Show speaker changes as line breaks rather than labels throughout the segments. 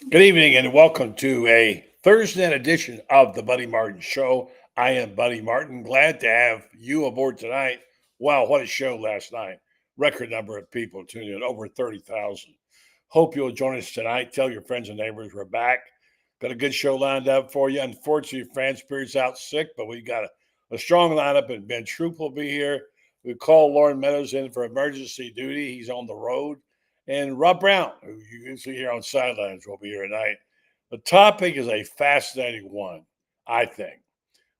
Good evening and welcome to a Thursday night edition of the Buddy Martin Show. I am Buddy Martin. Glad to have you aboard tonight. Wow, what a show last night. Record number of people tuned in, over 30,000. Hope you'll join us tonight. Tell your friends and neighbors we're back. Got a good show lined up for you. Unfortunately, Fran Spears out sick, but we got a strong lineup, and Ben Troop will be here. We called Lauren Meadows in for emergency duty. He's on the road. And Rob Brown, who you can see here on Sidelines, will be here tonight. The topic is a fascinating one, I think.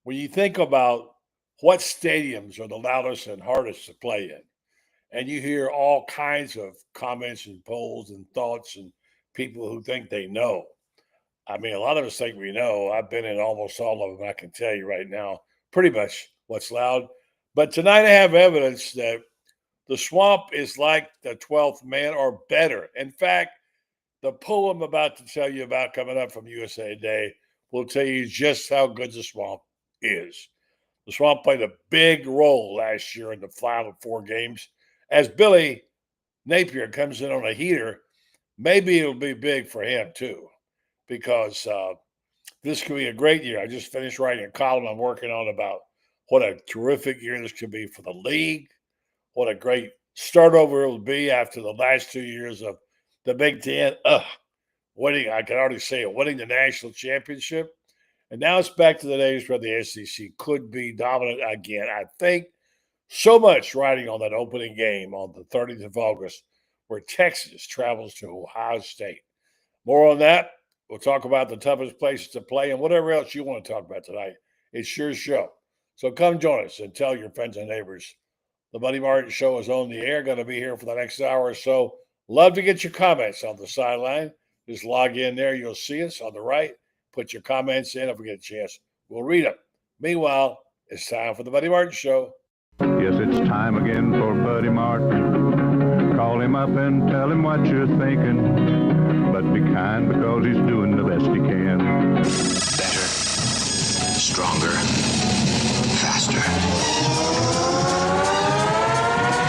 When you think about what stadiums are the loudest and hardest to play in, and you hear all kinds of comments and polls and thoughts and people who think they know. I mean, a lot of us think we know. I've been in almost all of them. I can tell you right now pretty much what's loud. But tonight I have evidence that the swamp is like the 12th man or better. In fact, the poll I'm about to tell you about coming up from USA Today will tell you just how good the swamp is. The swamp played a big role last year in the final four games. As Billy Napier comes in on a heater, maybe it'll be big for him too, because this could be a great year. I just finished writing a column I'm working on about what a terrific year this could be for the league. What a great start over it will be after the last 2 years of the Big Ten. Winning, I can already say it, winning the national championship. And now it's back to the days where the SEC could be dominant again. I think so much riding on that opening game on the 30th of August where Texas travels to Ohio State. More on that. We'll talk about the toughest places to play and whatever else you want to talk about tonight. It's your show. So come join us and tell your friends and neighbors. The Buddy Martin Show is on the air, going to be here for the next hour or so. Love to get your comments on the sideline. Just log in there. You'll see us on the right. Put your comments in. If we get a chance, we'll read them. Meanwhile, it's time for the Buddy Martin Show.
Yes, it's time again for Buddy Martin. Call him up and tell him what you're thinking. But be kind because he's doing the best he can.
Better, stronger, faster.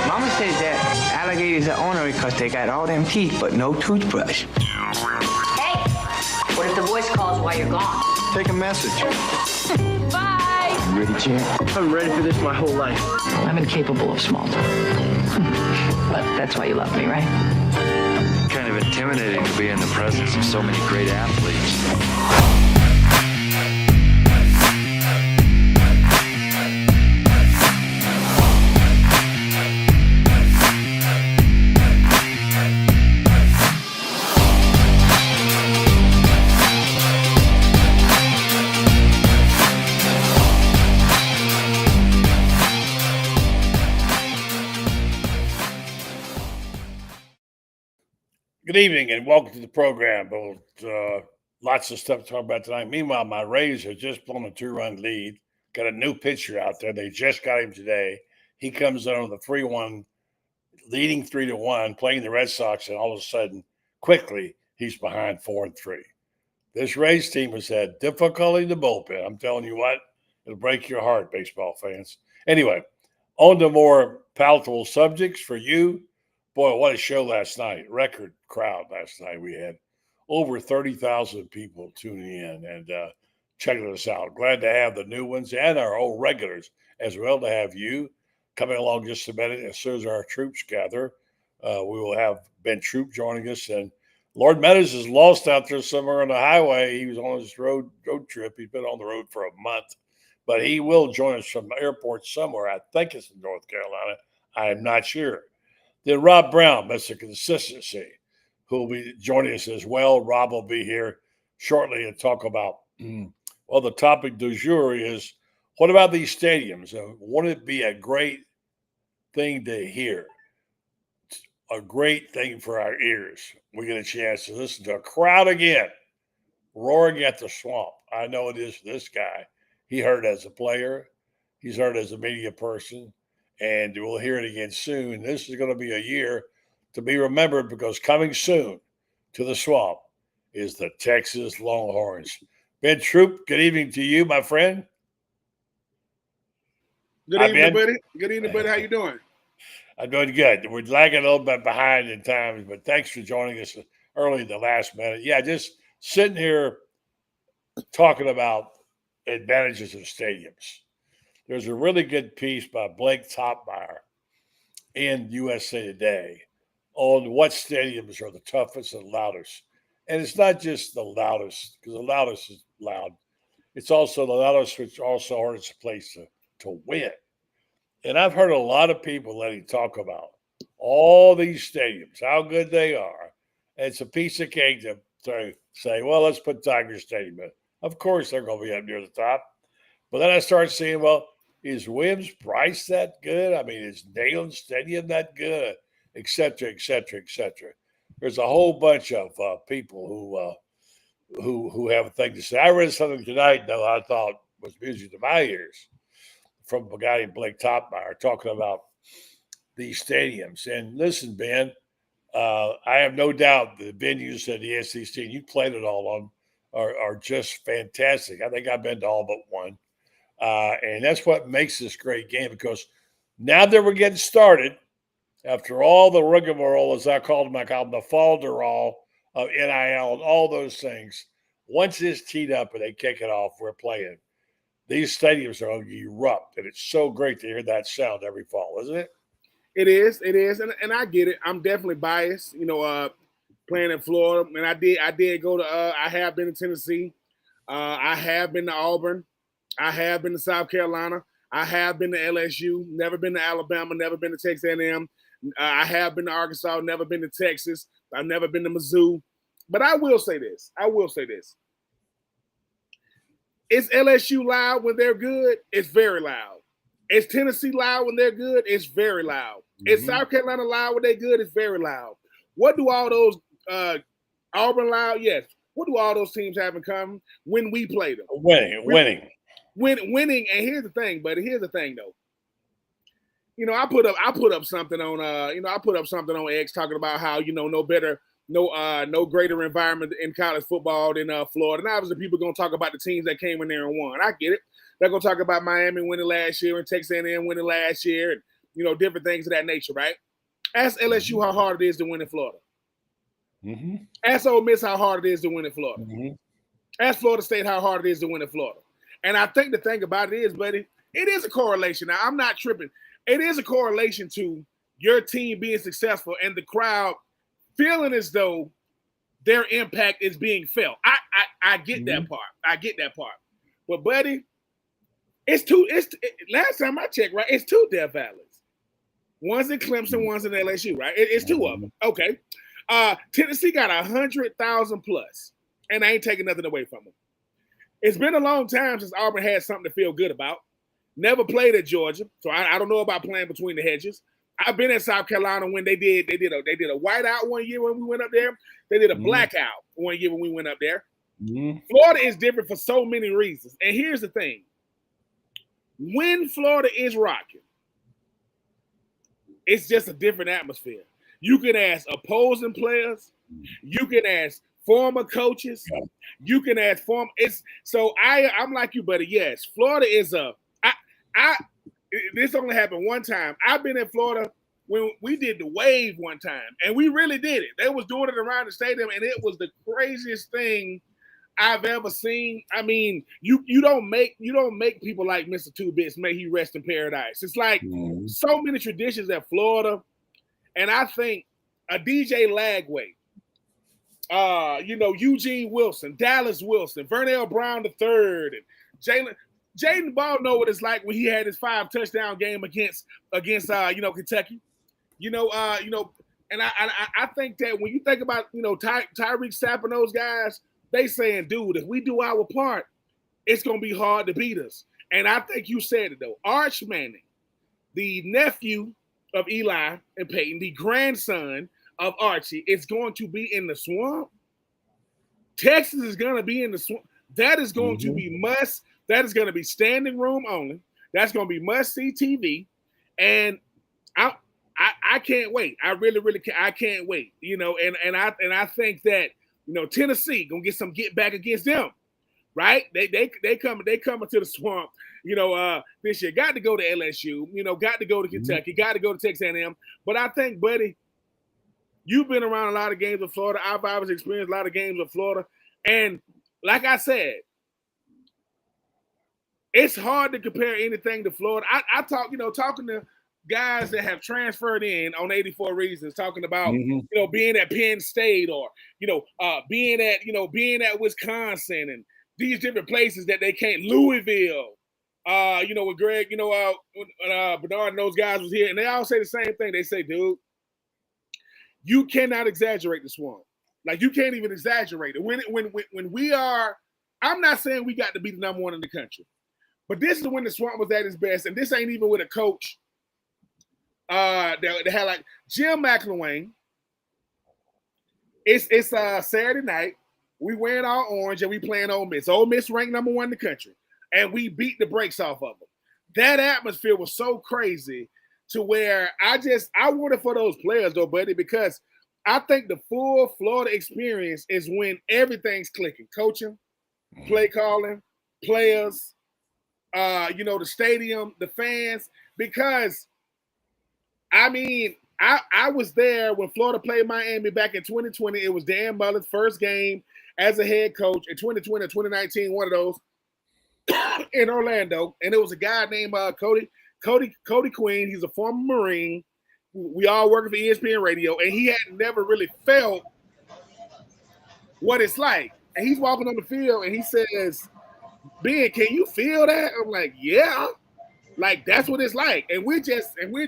Mama says that alligators are ornery because they got all them teeth but no toothbrush.
Hey, what if the voice calls while you're gone?
Take a message.
Bye.
You ready, champ?
I'm ready for this my whole life.
I'm incapable of small talk. But that's why you love me, right?
Kind of intimidating to be in the presence of so many great athletes.
Good evening and welcome to the program. Lots of stuff to talk about tonight. Meanwhile, my Rays have just blown a 2-run lead. Got a new pitcher out there. They just got him today. He comes in on the 3-1, leading 3-1, playing the Red Sox, and all of a sudden, quickly, he's behind 4-3. This Rays team has had difficulty in the bullpen. I'm telling you what, it'll break your heart, baseball fans. Anyway, on to more palatable subjects for you. Boy, what a show last night. Record crowd last night. We had over 30,000 people tuning in and checking us out. Glad to have the new ones and our old regulars as well, to have you coming along just a minute. As soon as our troops gather, we will have Ben Troop joining us. And Lord Meadows is lost out there somewhere on the highway. He was on his road trip. He's been on the road for a month. But he will join us from the airport somewhere. I think it's in North Carolina. I am not sure. Then Rob Brown, Mr. Consistency, who will be joining us as well. Rob will be here shortly to talk about, well, the topic du jour is, what about these stadiums? Wouldn't it be a great thing to hear? A great thing for our ears. We get a chance to listen to a crowd again roaring at the swamp. I know it is for this guy. He heard as a player. He's heard as a media person. And we'll hear it again soon. This is going to be a year to be remembered because coming soon to the swamp is the Texas Longhorns. Ben Troop, good evening to you, my friend.
Good evening, buddy. Good evening, buddy. How you doing?
I'm doing good. We're lagging a little bit behind in times, but thanks for joining us early in the last minute. Yeah, just sitting here talking about advantages of stadiums. There's a really good piece by Blake Topmeyer in USA Today on what stadiums are the toughest and loudest. And it's not just the loudest, because the loudest is loud. It's also the loudest, which also hardest place to win. And I've heard a lot of people letting talk about all these stadiums, how good they are. And it's a piece of cake to say, well, let's put Tiger Stadium in. Of course, they're going to be up near the top. But then I start seeing, well, is Williams-Brice that good? I mean, is Neyland Stadium that good? Et cetera, et cetera, et cetera. There's a whole bunch of people who have a thing to say. I read something tonight, though, I thought was music to my ears from a guy named Blake Topmeyer talking about these stadiums. And listen, Ben, I have no doubt the venues at the SEC, you played it all on, are just fantastic. I think I've been to all but one. And that's what makes this great game, because now that we're getting started, after all the rigmarole, as I called them, the falderall of NIL and all those things, once it's teed up and they kick it off, we're playing. These stadiums are going to erupt, and it's so great to hear that sound every fall, isn't it?
It is, and I get it. I'm definitely biased, playing in Florida, and I did go to. I have been to Tennessee, I have been to Auburn, I have been to South Carolina, I have been to LSU, never been to Alabama, never been to Texas A&M. I have been to Arkansas, never been to Texas. I've never been to Mizzou. But I will say this. Is LSU loud when they're good? It's very loud. Is Tennessee loud when they're good? It's very loud. Mm-hmm. Is South Carolina loud when they're good? It's very loud. What do all those Auburn loud? Yes. What do all those teams have in common when we play them?
Winning.
Winning. And here's the thing, buddy. Here's the thing, though. I put up something on X talking about how, no greater environment in college football than Florida. And obviously people are going to talk about the teams that came in there and won. I get it. They're going to talk about Miami winning last year and Texas A&M winning last year and, different things of that nature, right? Ask LSU how hard it is to win in Florida. Mm-hmm. Ask Ole Miss how hard it is to win in Florida. Mm-hmm. Ask Florida State how hard it is to win in Florida. And I think the thing about it is, buddy, it is a correlation. Now, I'm not tripping. It is a correlation to your team being successful and the crowd feeling as though their impact is being felt. I get that part. I get that part. But buddy, last time I checked, right? It's two Death Valleys. One's in Clemson, one's in LSU, right? It's two of them. Okay. Tennessee got 100,000 plus, and I ain't taking nothing away from them. It's been a long time since Auburn had something to feel good about. Never played at Georgia, so I don't know about playing between the hedges. I've been at South Carolina when they did a whiteout one year when we went up there. They did a blackout one year when we went up there. Mm-hmm. Florida is different for so many reasons. And here's the thing. When Florida is rocking, it's just a different atmosphere. You can ask opposing players. You can ask former coaches. You can ask I'm like you, buddy. Yes, Florida is this only happened one time. I've been in Florida when we did the wave one time, and we really did it. They was doing it around the stadium, and it was the craziest thing I've ever seen. I mean, you don't make people like Mr. Two Bits, may he rest in paradise. It's like so many traditions at Florida, and I think a DJ Lagway, Eugene Wilson, Dallas Wilson, Vernell Brown III, and Jaden Ball know what it's like when he had his 5 touchdown game against Kentucky. And I think that when you think about Tyreek Sapp and those guys, they saying, dude, if we do our part, it's gonna be hard to beat us. And I think you said it though. Arch Manning, the nephew of Eli and Peyton, the grandson of Archie, is going to be in the swamp. Texas is gonna be in the swamp. That is going to be must. That is going to be standing room only. That's going to be must-see TV, and I can't wait. I really I can't wait. And I think that Tennessee gonna get back against them, right? They coming to the swamp. This year got to go to LSU. Got to go to Kentucky. Got to go to Texas A&M. But I think, buddy, you've been around a lot of games with Florida. I've obviously experienced a lot of games with Florida. And like I said, it's hard to compare anything to Florida. I talk, talking to guys that have transferred in on 84 Reasons, talking about, being at Penn State or, being at Wisconsin and these different places that they can't, Louisville, with Greg, Bernard and those guys was here, and they all say the same thing. They say, dude, you cannot exaggerate the swamp. Like, you can't even exaggerate it. When we are, I'm not saying we got to be the number one in the country, but this is when the swamp was at its best, and this ain't even with a coach that had like Jim McElwain. It's Saturday night. We wearing our orange and we playing Ole Miss. Ole Miss ranked number one in the country, and we beat the brakes off of them. That atmosphere was so crazy to where I wanted for those players though, buddy, because I think the full Florida experience is when everything's clicking: coaching, play calling, players. The stadium, the fans, because I was there when Florida played Miami back in 2020. It was Dan Mullen's first game as a head coach in 2020 or 2019, one of those in Orlando. And it was a guy named Cody Queen. He's a former Marine. We all working for ESPN Radio, and he had never really felt what it's like. And he's walking on the field and he says, Ben, can you feel that? I'm like, yeah, like that's what it's like. And we're just we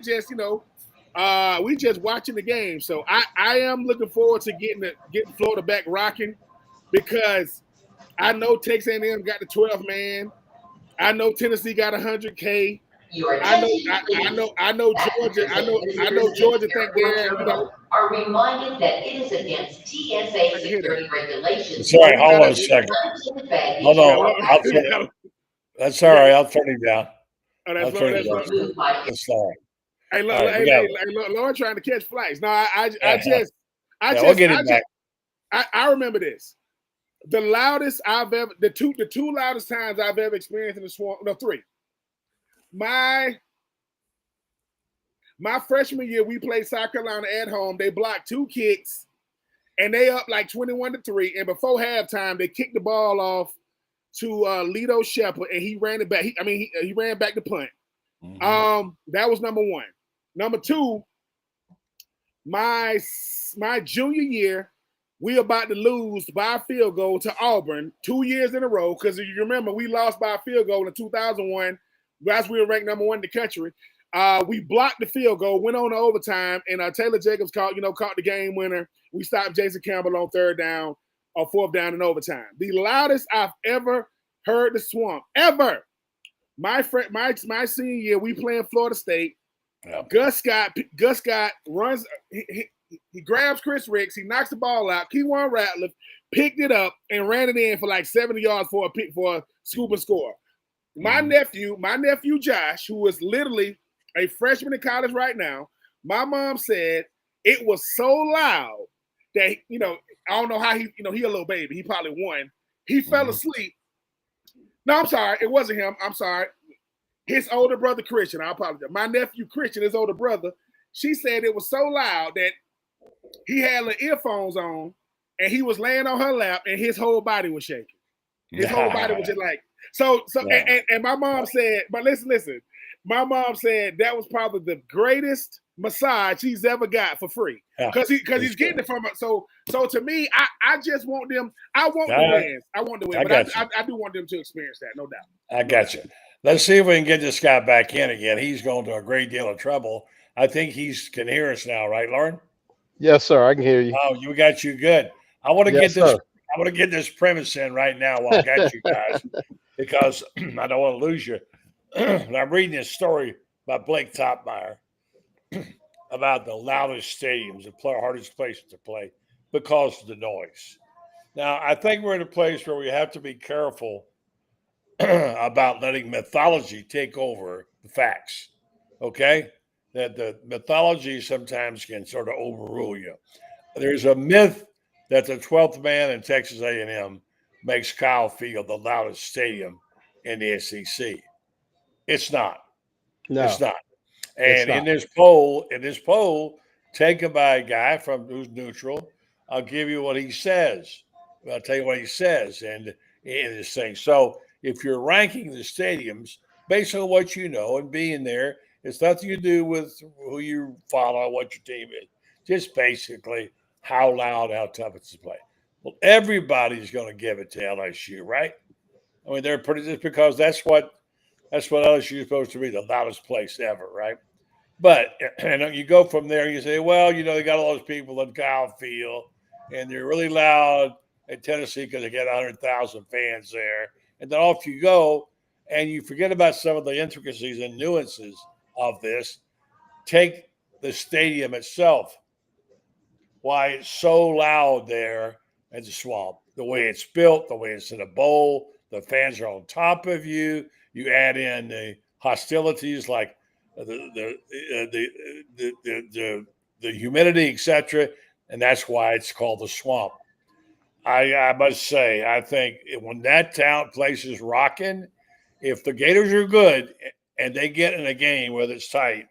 just watching the game. So I am looking forward to getting Florida back rocking, because I know Texas A&M got the 12th man. I know Tennessee got 100K. I know Georgia. I know Georgia think they're
are reminded that it is against TSA security regulations.
Sorry, hold on a second. Hold on. That's all right. I'll turn him down. I'll turn him down. That's all right.
Hey, Lauren trying to catch flights. No,
we'll get it back.
I remember this. The loudest the two loudest times I've ever experienced in the swamp. No, three. My freshman year, we played South Carolina at home. They blocked 2 kicks, and they up like 21-3. And before halftime, they kicked the ball off to Lito Shepard, and he ran it back. He ran back the punt. That was number one. Number two, my junior year, we about to lose by a field goal to Auburn 2 years in a row, because if you remember, we lost by a field goal in 2001. Guys, we were ranked number one in the country. We blocked the field goal, went on to overtime, and Taylor Jacobs caught the game winner. We stopped Jason Campbell on 3rd down or 4th down in overtime. The loudest I've ever heard the swamp, ever. My senior year, we playing Florida State. Yep. Gus Scott runs. He grabs Chris Ricks. He knocks the ball out. Keywan Ratliff picked it up and ran it in for like 70 yards for a scoop and score. My nephew Josh, who is literally a freshman in college right now, my mom said it was so loud that I don't know how he a little baby. He probably won. He fell asleep. No, I'm sorry. It wasn't him. I'm sorry. His older brother, Christian. I apologize. My nephew, Christian, his older brother, she said it was so loud that he had the earphones on and he was laying on her lap and his whole body was shaking. His whole body was just like, and my mom said, but listen, my mom said that was probably the greatest massage he's ever got for free. Because he's getting it from her. So to me, I just want them, I want the wins. I want the win, but I do want them to experience that, no doubt.
I got you. Let's see if we can get this guy back in again. He's going to a great deal of trouble. I think he can hear us now, right, Lauren?
Yes, sir. I can hear you.
Oh, we got you good. I want to get this. I want to get this premise in right now while I got you guys, because I don't want to lose you. I'm reading this story by Blake Topmeyer about the loudest stadiums, the hardest places to play because of the noise. Now, I think we're in a place where we have to be careful about letting mythology take over the facts, okay? That the mythology sometimes can sort of overrule you. There's a myth that the 12th man in Texas A&M makes Kyle Field the loudest stadium in the SEC. It's not.
No.
It's not. And in this poll taken by a guy who's neutral, I'll give you what he says. I'll tell you what he says in this thing. So if you're ranking the stadiums based on what you know and being there, it's nothing to do with who you follow, what your team is. Just basically how loud, how tough it's to play. Well, everybody's going to give it to LSU, right? I mean, they're pretty just because that's what LSU is supposed to be, the loudest place ever, right? But and you go from there, you say, well, they got all those people in Kyle Field, and they're really loud in Tennessee because they get 100,000 fans there. And then off you go, and you forget about some of the intricacies and nuances of this. Take the stadium itself, why it's so loud there at the Swamp, the way it's built, the way it's in a bowl, the fans are on top of you. You add in the hostilities like the humidity, etc., and that's why it's called the Swamp. I must say, I think when that place is rocking, if the Gators are good and they get in a game where it's tight,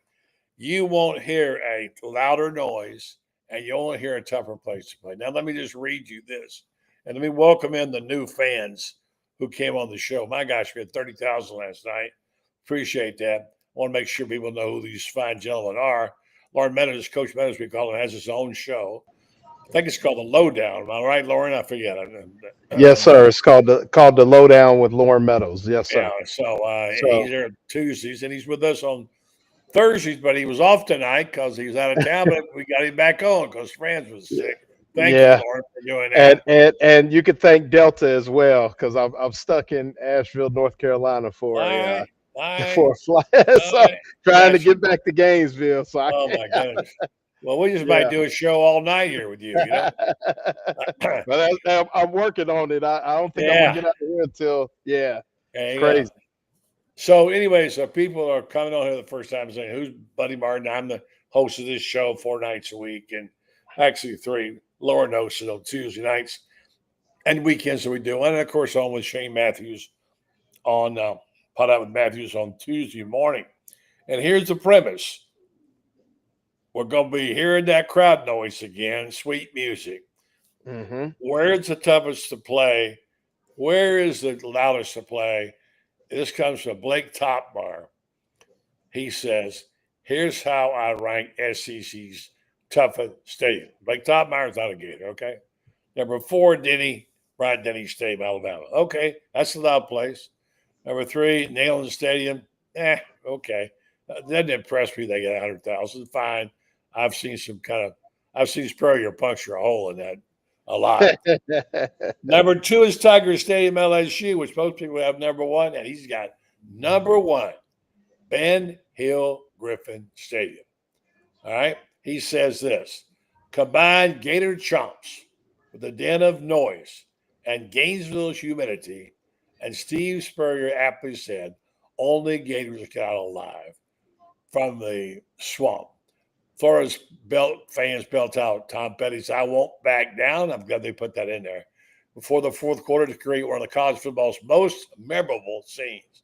you won't hear a louder noise and you won't hear a tougher place to play. Now, let me just read you this, and let me welcome in the new fans who came on the show. My gosh, we had 30,000 last night. Appreciate that. I want to make sure people know who these fine gentlemen are. Lauren Meadows, Coach Meadows, we call him, has his own show. I think it's called the Lowdown. Am I right, Lauren? I forget.
Yes, sir. It's called the Lowdown with Lauren Meadows. Yes, sir.
Yeah. So he's there Tuesdays, and he's with us on Thursdays, but he was off tonight because he was out of town. But we got him back on because Franz was sick. Thank you, Lauren, for doing that.
And you could thank Delta as well because I'm stuck in Asheville, North Carolina for a flight. So trying to get back to Gainesville. So
my goodness. Well, we just might do a show all night here with you.
But I'm working on it. I don't think I'm gonna get out of here until it's crazy.
So anyway, so people are coming on here the first time saying, "Who's Buddy Martin?" I'm the host of this show 4 nights a week, and actually 3. Lauren hosts it on Tuesday nights and weekends that we do, and of course on with Shane Matthews on Pot Out with Matthews on Tuesday morning. And here's the premise. We're going to be hearing that crowd noise again, sweet music.
Mm-hmm.
Where is the toughest to play? Where is the loudest to play? This comes from Blake Topmar. He says, here's how I rank SEC's toughest stadium. Blake Topmar is not a Gator, okay? Number 4, Bryant Denny Stadium, Alabama. Okay, that's a loud place. Number 3, Neyland Stadium. Okay. Doesn't impress me. They get 100,000. Fine. I've seen Spurrier puncture a hole in that a lot. Number 2 is Tiger Stadium, LSU, which most people have number 1, and he's got number 1, Ben Hill Griffin Stadium. All right. He says this: combined Gator Chomps with a den of noise and Gainesville's humidity, and Steve Spurrier aptly said, only Gators get out alive from the Swamp. Florida's fans belt out Tom Petty's "I Won't Back Down." I'm glad they put that in there before the fourth quarter to create one of the college football's most memorable scenes.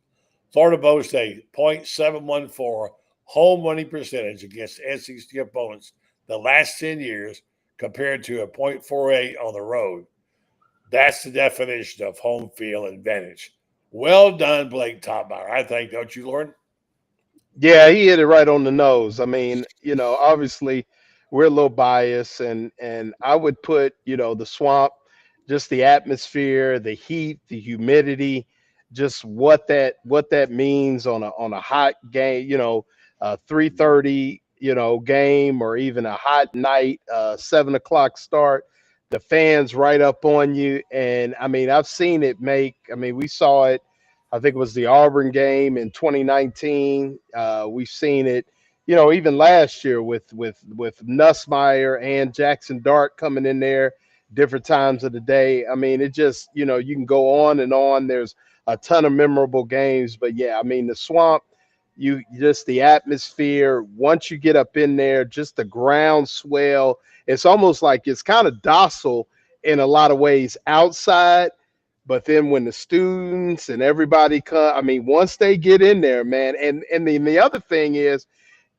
Florida boasts a .714 home winning percentage against SEC opponents the last 10 years compared to a .48 on the road. That's the definition of home field advantage. Well done, Blake Topmar, I think, don't you, Lauren?
Yeah, he hit it right on the nose. I mean, obviously we're a little biased, and I would put, the Swamp, just the atmosphere, the heat, the humidity, just what that means on a hot game, 3:30, game, or even a hot night, 7 o'clock start, the fans right up on you. And I mean, I've seen it we saw it. I think it was the Auburn game in 2019. We've seen it, even last year with Nussmeier and Jackson Dart coming in there different times of the day. I mean, it just, you can go on and on. There's a ton of memorable games, but yeah, I mean, the Swamp, just the atmosphere, once you get up in there, just the ground swell, it's almost like it's kind of docile in a lot of ways outside. But then when the students and everybody come, I mean, once they get in there, man, and then the other thing is,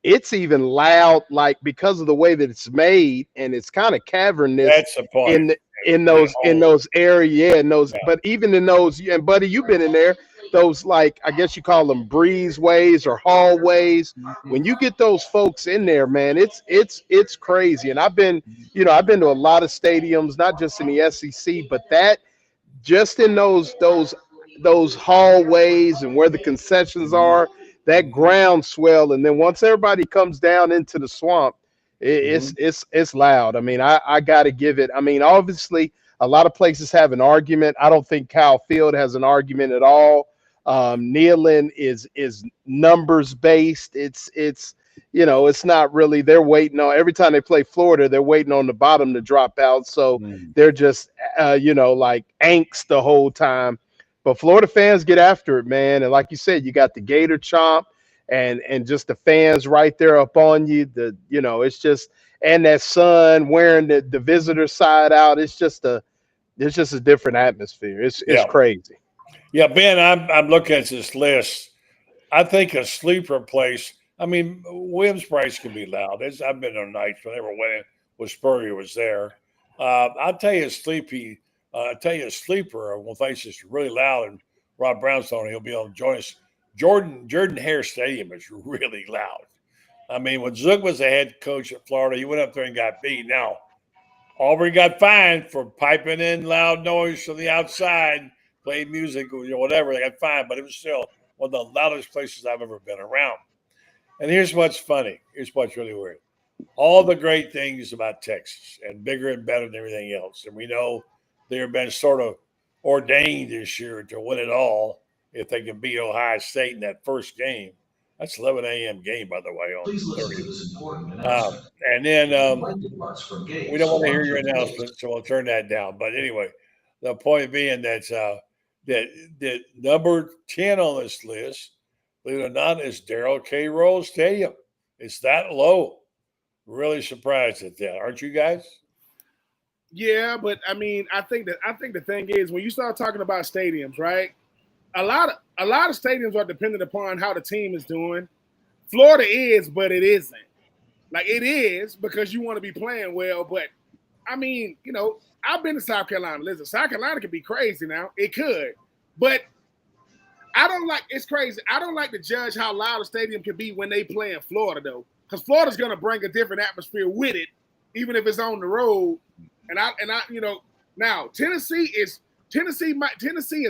it's even loud, like because of the way that it's made, and it's kind of cavernous.
That's the point.
in those area, in those, but even in those, and Buddy, you've been in there, those, like, I guess you call them breezeways or hallways. When you get those folks in there, man, it's crazy. And I've been to a lot of stadiums, not just in the SEC, but that just in those hallways and where the concessions are, that groundswell, and then once everybody comes down into the swamp, it's loud. I mean, I got to give it. I mean, obviously, a lot of places have an argument. I don't think Kyle Field has an argument at all. Kneeling is numbers based. It's it's not really. They're waiting on every time they play Florida. They're waiting on the bottom to drop out. So they're just like angst the whole time. But Florida fans get after it, man. And like you said, you got the Gator Chomp. And just the fans right there up on you, it's just, and that sun wearing the visitor side out. It's just a different atmosphere. It's crazy.
Yeah, Ben, I'm looking at this list. I think a sleeper place. I mean, Williams Brice can be loud. I've been on nights when they were winning when Spurrier was there. I'll tell you a sleeper. One place is really loud, and Rob Brownstone, he'll be able to join us. Jordan Hare Stadium is really loud. I mean, when Zook was the head coach at Florida, he went up there and got beat. Now, Auburn got fined for piping in loud noise from the outside, playing music, whatever. They got fined, but it was still one of the loudest places I've ever been around. And here's what's funny. Here's what's really weird. All the great things about Texas and bigger and better than everything else. And we know they've been sort of ordained this year to win it all. If they can beat Ohio State in that first game. That's 11 a.m. game, by the way. On
Please listen to this important announcement.
And then we don't want to hear your announcement, so we'll turn that down. But anyway, the point being that that number 10 on this list, believe it or not, is Darrell K. Rowell Stadium. It's that low. Really surprised at that, aren't you guys?
Yeah, but I mean, I think the thing is when you start talking about stadiums, right? A lot of stadiums are dependent upon how the team is doing. Florida is, but it isn't. Like, it is because you want to be playing well, but I mean, I've been to South Carolina. Listen, South Carolina could be crazy now. It could, but it's crazy. I don't like to judge how loud a stadium can be when they play in Florida, though, because Florida's going to bring a different atmosphere with it, even if it's on the road. And I now Tennessee is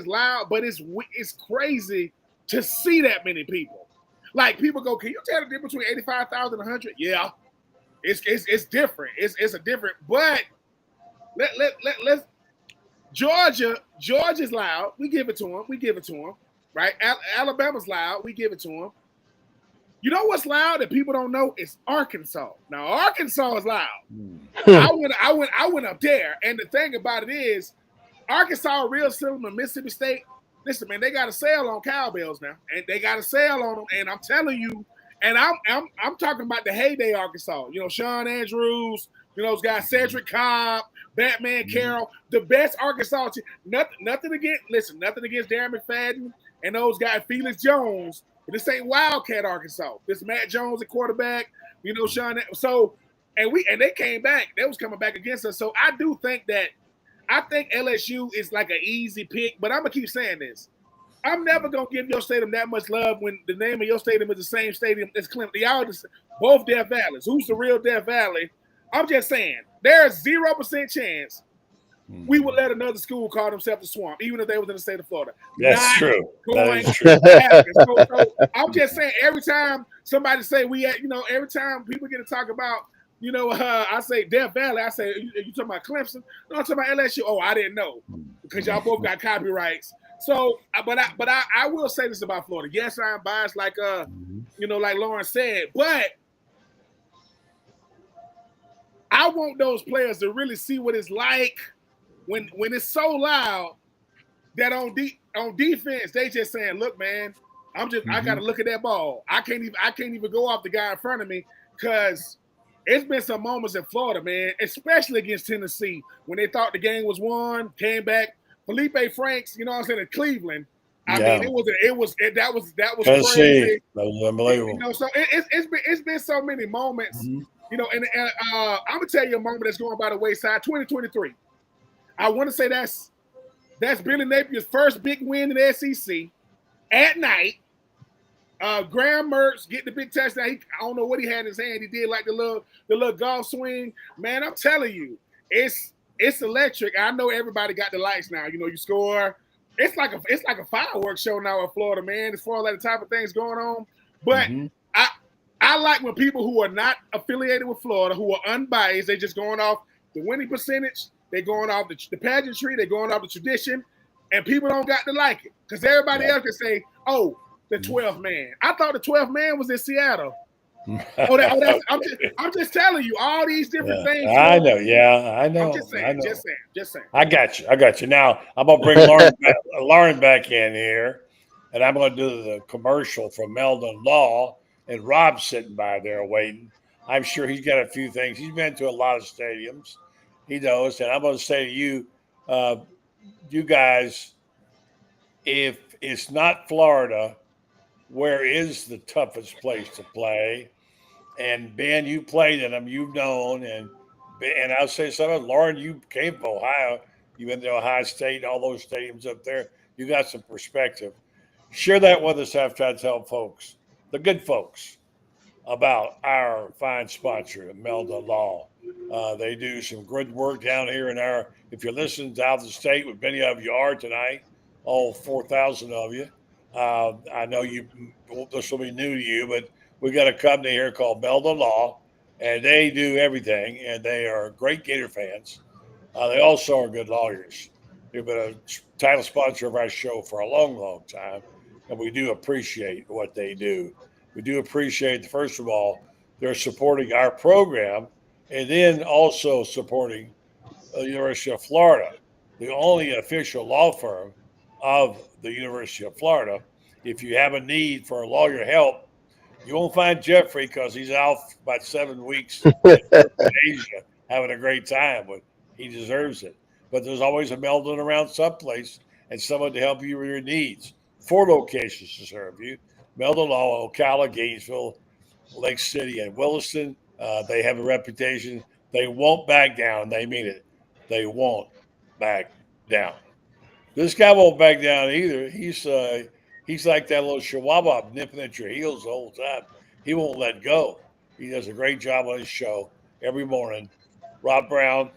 loud, but it's crazy to see that many people. Like, people go, can you tell the difference between 85,000 and 100? Yeah, it's different. It's a different. But let's Georgia's loud. We give it to them. Right? Alabama's loud. We give it to them. You know what's loud that people don't know? It's Arkansas. Now, Arkansas is loud. I went up there, and the thing about it is, Arkansas, real similar to Mississippi State. Listen, man, they got a sale on cowbells now, and they got a sale on them. And I'm telling you, and I'm talking about the heyday Arkansas. Sean Andrews. Those guys, Cedric Cobb, Batman Carroll, the best Arkansas team. Nothing against Darren McFadden and those guys, Felix Jones. But this ain't Wildcat Arkansas. This Matt Jones at quarterback. Sean. So, and they came back. They was coming back against us. So I do think that. I think LSU is like an easy pick, but I'm going to keep saying this. I'm never going to give your stadium that much love when the name of your stadium is the same stadium as Clemson. Y'all just both Death Valleys. Who's the real Death Valley? I'm just saying, there's 0% chance we would let another school call themselves the Swamp, even if they was in the state of Florida.
That's true.
Going
That is true.
to happen. So I'm just saying, every time somebody say every time people get to talk about, I say Death Valley. I say, you talking about Clemson? No, I'm talking about LSU. Oh, I didn't know because y'all both got copyrights. So, but I will say this about Florida. Yes, I am biased, like like Lauren said, but I want those players to really see what it's like when it's so loud that on defense they just saying, "Look, man, I got to look at that ball. I can't even go off the guy in front of me because." It's been some moments in Florida, man, especially against Tennessee, when they thought the game was won, came back. Felipe Franks, at Cleveland. I mean, that was crazy.
That was unbelievable.
So it's been so many moments, and I'm gonna tell you a moment that's going by the wayside. 2023. I want to say that's Billy Napier's first big win in the SEC at night. Graham Mertz getting the big touchdown. I don't know what he had in his hand. He did like the little golf swing. Man, I'm telling you, it's electric. I know everybody got the lights now. You score. It's like a fireworks show now in Florida, man. As far as the type of things going on. But I like when people who are not affiliated with Florida, who are unbiased, they just going off the winning percentage. They going off the pageantry. They going off the tradition, and people don't got to like it because everybody else can say, "Oh, the 12th man." I thought the 12th man was in Seattle. I'm just telling you all these different things.
I know. Yeah, I know.
I'm just saying. Just saying.
I got you. Now I'm gonna bring Lauren back in here, and I'm gonna do the commercial from Meldon Law, and Rob's sitting by there waiting. I'm sure he's got a few things. He's been to a lot of stadiums. He knows, and I'm going to say to you, you guys, if it's not Florida, where is the toughest place to play? And Ben, you played in them, you've known, and I'll say something. Lauren, you came from Ohio. You went to Ohio State, all those stadiums up there. You got some perspective. Share that with us after I tell folks, the good folks, about our fine sponsor, Meldon Law. They do some good work down here if you're listening out of the state, which many of you are tonight, all 4,000 of you. I know this will be new to you, but we got a company here called Meldon Law, and they do everything, and they are great Gator fans. They also are good lawyers. They've been a title sponsor of our show for a long, long time, and we do appreciate what they do. We do appreciate, first of all, they're supporting our program and then also supporting the University of Florida, the only official law firm of the University of Florida. If you have a need for lawyer help, you won't find Jeffrey because he's out about 7 weeks in Asia having a great time, but he deserves it. But there's always a Meldon around someplace and someone to help you with your needs. 4 locations to serve you. Meldon Law, Ocala, Gainesville, Lake City, and Williston. They have a reputation. They won't back down. They mean it. They won't back down. This guy won't back down either. He's like that little chihuahua nipping at your heels the whole time. He won't let go. He does a great job on his show every morning. Rob Brown,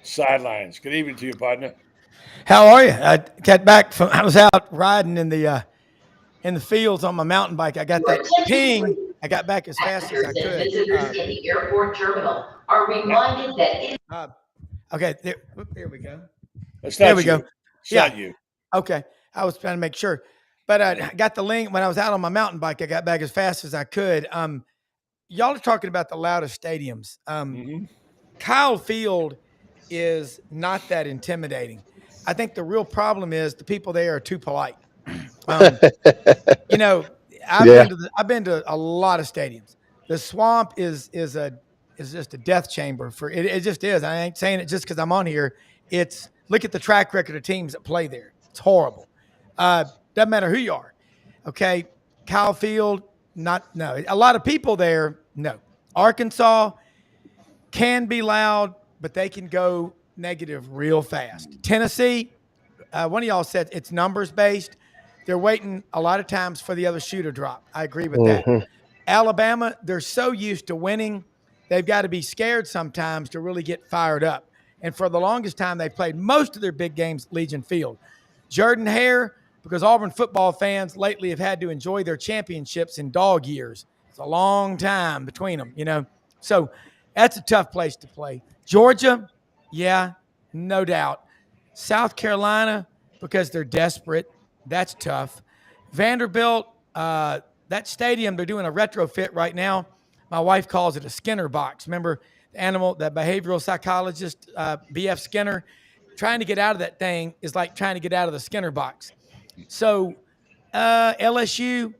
Sidelines. Good evening to you, partner.
How are you? I got back from. I was out riding in the fields on my mountain bike. I got that ping. I got back as fast as I could.
Visitors in the airport terminal are reminded that
okay, there we go.
There we go. It's not you.
Okay, I was trying to make sure, but I got the link when I was out on my mountain bike. I got back as fast as I could. Y'all are talking about the loudest stadiums. Kyle Field is not that intimidating. I think the real problem is the people there are too polite. I've been to a lot of stadiums. The Swamp is just a death chamber for it. It just is. I ain't saying it just because I'm on here. Look at the track record of teams that play there. It's horrible. Doesn't matter who you are. Okay, Kyle Field, no. A lot of people there, no. Arkansas can be loud, but they can go negative real fast. Tennessee, one of y'all said it's numbers based. They're waiting a lot of times for the other shoe to drop. I agree with that. Alabama, they're so used to winning, they've got to be scared sometimes to really get fired up. And for the longest time, they played most of their big games at Legion Field. Jordan-Hare, because Auburn football fans lately have had to enjoy their championships in dog years. It's a long time between them, So that's a tough place to play. Georgia, yeah, no doubt. South Carolina, because they're desperate. That's tough. Vanderbilt, that stadium, they're doing a retrofit right now. My wife calls it a Skinner box. Remember the behavioral psychologist, B.F. Skinner? Trying to get out of that thing is like trying to get out of the Skinner box. So LSU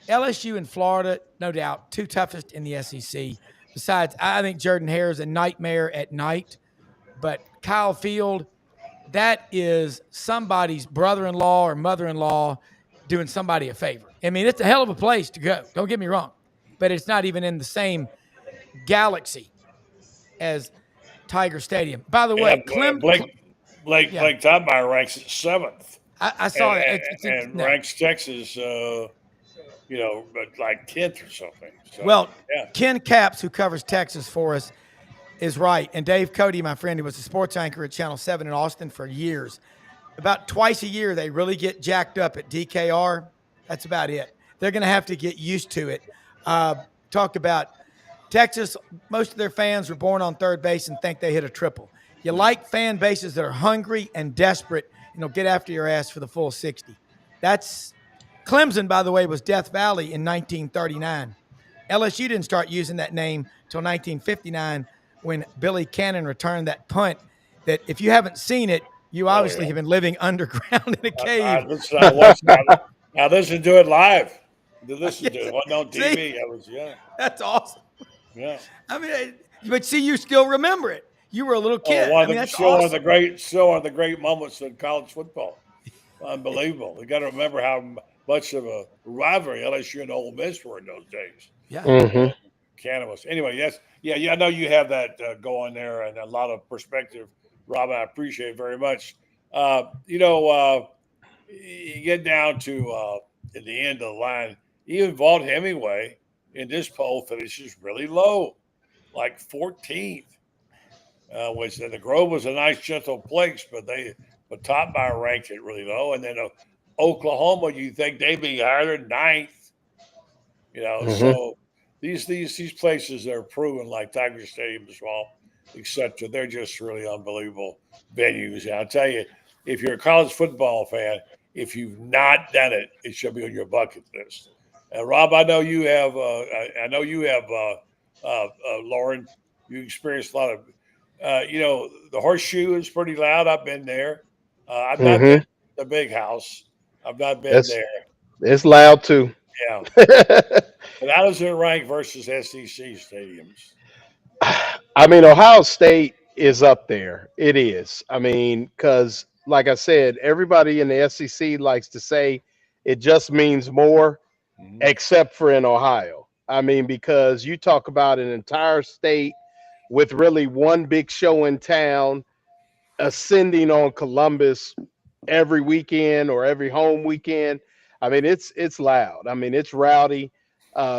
and Florida, no doubt, 2 toughest in the SEC. Besides, I think Jordan-Hare is a nightmare at night. But Kyle Field, that is somebody's brother-in-law or mother-in-law doing somebody a favor. I mean, it's a hell of a place to go. Don't get me wrong. But it's not even in the same galaxy as Tiger Stadium. By the way,
Blake Topmeyer ranks at 7th.
I saw it.
And ranks Texas, but like 10th or something. So,
well,
yeah.
Ken Capps, who covers Texas for us, is right. And Dave Cody, my friend, who was a sports anchor at Channel 7 in Austin for years, about twice a year, they really get jacked up at DKR. That's about it. They're going to have to get used to it. Talk about Texas. Most of their fans were born on third base and think they hit a triple. You like fan bases that are hungry and desperate and they'll get after your ass for the full 60. That's Clemson, by the way, was Death Valley in 1939. LSU didn't start using that name till 1959 when Billy Cannon returned that punt that if you haven't seen it, you obviously have been living underground in a cave.
I listened to it live. Listen to it. It wasn't on TV.
That's awesome.
Yeah.
I mean, but see, you still remember it. You were a little kid.
Still one of the great moments in college football. Unbelievable. You got to remember how much of a rivalry LSU and Ole Miss were in those days.
Yeah.
Mm-hmm.
Cannabis. Anyway, yes. Yeah, I know you have that going there and a lot of perspective, Rob. I appreciate it very much. You get down to at the end of the line, even Vaught Hemingway in this poll finishes really low, like 14th. Which the Grove was a nice, gentle place, but Topmeyer ranked it really low. And then Oklahoma, you think they'd be higher than 9th. So these places that are proven, like Tiger Stadium, Swamp, etc., they're just really unbelievable venues. And I'll tell you, if you're a college football fan, if you've not done it, it should be on your bucket list. And Rob, I know you have. Lauren, you experienced a lot of. The Horseshoe is pretty loud. I've been there. I've not been to the Big House. I've not been there.
It's loud too.
Yeah. But how does it rank versus SEC stadiums?
I mean, Ohio State is up there. It is. I mean, because like I said, everybody in the SEC likes to say it just means more, except for in Ohio. I mean, because you talk about an entire state with really one big show in town ascending on Columbus every weekend or every home weekend. I mean, it's loud. I mean, it's rowdy.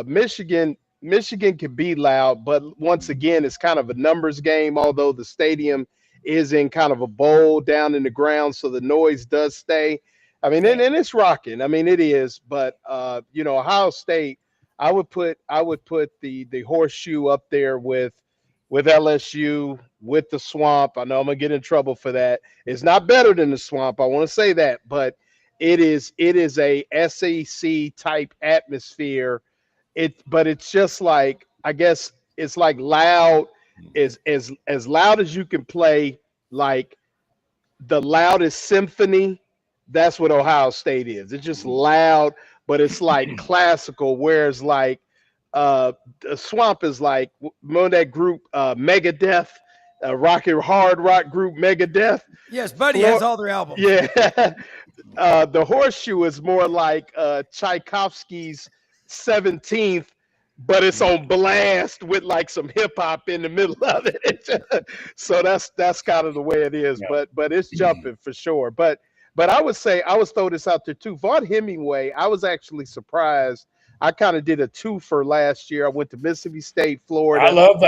Michigan can be loud, but once again, it's kind of a numbers game, although the stadium is in kind of a bowl down in the ground, so the noise does stay. I mean, and it's rocking. I mean, it is, but Ohio State, I would put the Horseshoe up there with LSU, with the Swamp. I know I'm gonna get in trouble for that. It's not better than the Swamp. I want to say that, but it is a SEC type atmosphere. But it's just like, I guess it's like loud, as loud as you can play, like the loudest symphony. That's what Ohio State is. It's just loud, but it's like classical. Whereas like the Swamp is like, remember that group Megadeth, hard rock group Megadeth?
Yes, Buddy has all their albums.
Yeah. The Horseshoe is more like Tchaikovsky's 17th, but it's on blast with like some hip hop in the middle of it. So that's kind of the way it is. Yeah. But it's jumping for sure. But I would say, I would throw this out there too. Vaught Hemingway, I was actually surprised. I kind of did a two for last year. I went to Mississippi State, Florida.
I love